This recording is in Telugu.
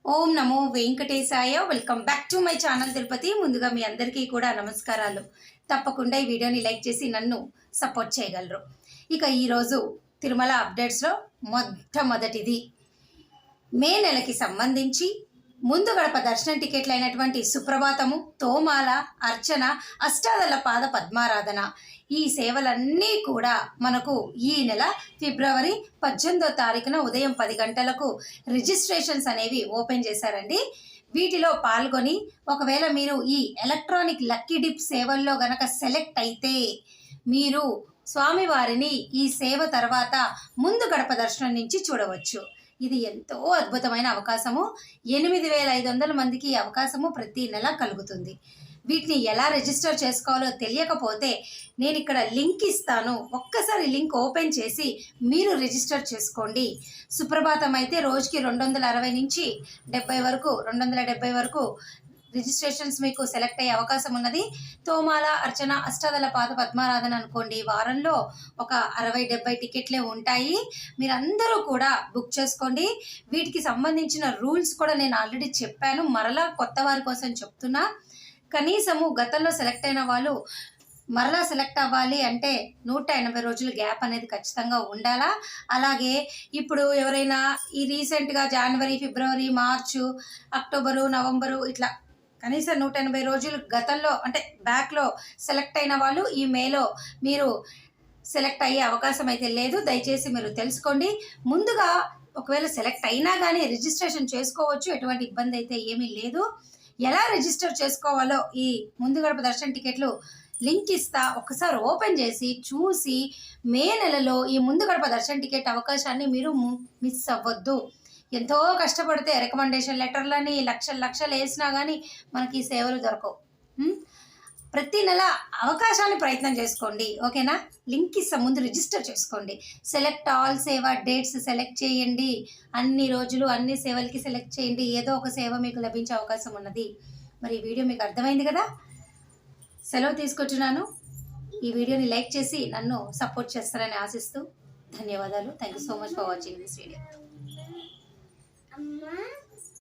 Om Namo Venkatesaya. Welcome back to my channel Tirupati. ముందుగా మీ అందరికీ కూడా నమస్కారాలు. తప్పకుండా ఈ వీడియోని లైక్ చేసి నన్ను సపోర్ట్ చేయగలరు. ఇక ఈరోజు తిరుమల అప్డేట్స్లో మొట్టమొదటిది మే నెలకి సంబంధించి ముందు గడప దర్శనం టికెట్లు అయినటువంటి సుప్రభాతము, తోమాల, అర్చన, అష్టాదళ పాద పద్మారాధన ఈ సేవలన్నీ కూడా మనకు ఈ నెల ఫిబ్రవరి 18వ తారీఖున ఉదయం 10 గంటలకు రిజిస్ట్రేషన్స్ అనేవి ఓపెన్ చేశారండి. వీటిలో పాల్గొని ఒకవేళ మీరు ఈ ఎలక్ట్రానిక్ లక్కీ డిప్ సేవల్లో గనక సెలెక్ట్ అయితే మీరు స్వామివారిని ఈ సేవ తర్వాత ముందు గడప దర్శనం నుంచి చూడవచ్చు. ఇది ఎంతో అద్భుతమైన అవకాశము. 8,500 మందికి ఈ అవకాశము ప్రతి నెల కలుగుతుంది. వీటిని ఎలా రిజిస్టర్ చేసుకోవాలో తెలియకపోతే నేను ఇక్కడ లింక్ ఇస్తాను. ఒక్కసారి లింక్ ఓపెన్ చేసి మీరు రిజిస్టర్ చేసుకోండి. సుప్రభాతం అయితే రోజుకి 260 నుంచి 70 వరకు 270 వరకు రిజిస్ట్రేషన్స్ మీకు సెలెక్ట్ అయ్యే అవకాశం ఉన్నది. తోమాల, అర్చన, అష్టాదళ పాద పద్మారాధన అనుకోండి, వారంలో ఒక 60-70 టికెట్లే ఉంటాయి. మీరందరూ కూడా బుక్ చేసుకోండి. వీటికి సంబంధించిన రూల్స్ కూడా నేను ఆల్రెడీ చెప్పాను, మరలా కొత్త వారి కోసం చెప్తున్నా. కనీసము గతంలో సెలెక్ట్ అయిన వాళ్ళు మరలా సెలెక్ట్ అవ్వాలి అంటే 180 రోజులు గ్యాప్ అనేది ఖచ్చితంగా ఉండాలా. అలాగే ఇప్పుడు ఎవరైనా ఈ రీసెంట్గా జనవరి, ఫిబ్రవరి, మార్చు, అక్టోబరు, నవంబరు ఇట్లా కనీసం 180 రోజులు గతంలో అంటే బ్యాక్లో సెలెక్ట్ అయిన వాళ్ళు ఈ మేలో మీరు సెలెక్ట్ అయ్యే అవకాశం అయితే లేదు. దయచేసి మీరు తెలుసుకోండి. ముందుగా ఒకవేళ సెలెక్ట్ అయినా కానీ రిజిస్ట్రేషన్ చేసుకోవచ్చు, ఎటువంటి ఇబ్బంది అయితే ఏమీ లేదు. ఎలా రిజిస్టర్ చేసుకోవాలో ఈ ముందు గడప దర్శన టికెట్లు లింక్ ఇస్తా. ఒకసారి ఓపెన్ చేసి చూసి మే నెలలో ఈ ముందు గడప దర్శన టికెట్ అవకాశాన్ని మీరు మిస్ అవ్వద్దు. ఎంతో కష్టపడితే రికమెండేషన్ లెటర్లని లక్షలు వేసినా కానీ మనకి ఈ సేవలు దొరకవు. ప్రతి నెల అవకాశాన్ని ప్రయత్నం చేసుకోండి, ఓకేనా? లింక్ ఇస్తా, ముందు రిజిస్టర్ చేసుకోండి. సెలెక్ట్ ఆల్ సేవ డేట్స్ సెలెక్ట్ చేయండి. అన్ని రోజులు అన్ని సేవలకి సెలెక్ట్ చేయండి. ఏదో ఒక సేవ మీకు లభించే అవకాశం ఉన్నది. మరి ఈ వీడియో మీకు అర్థమైంది కదా? సెలవు తీసుకొచ్చున్నాను. ఈ వీడియోని లైక్ చేసి నన్ను సపోర్ట్ చేస్తారని ఆశిస్తూ ధన్యవాదాలు. Thank you so much for watching this video.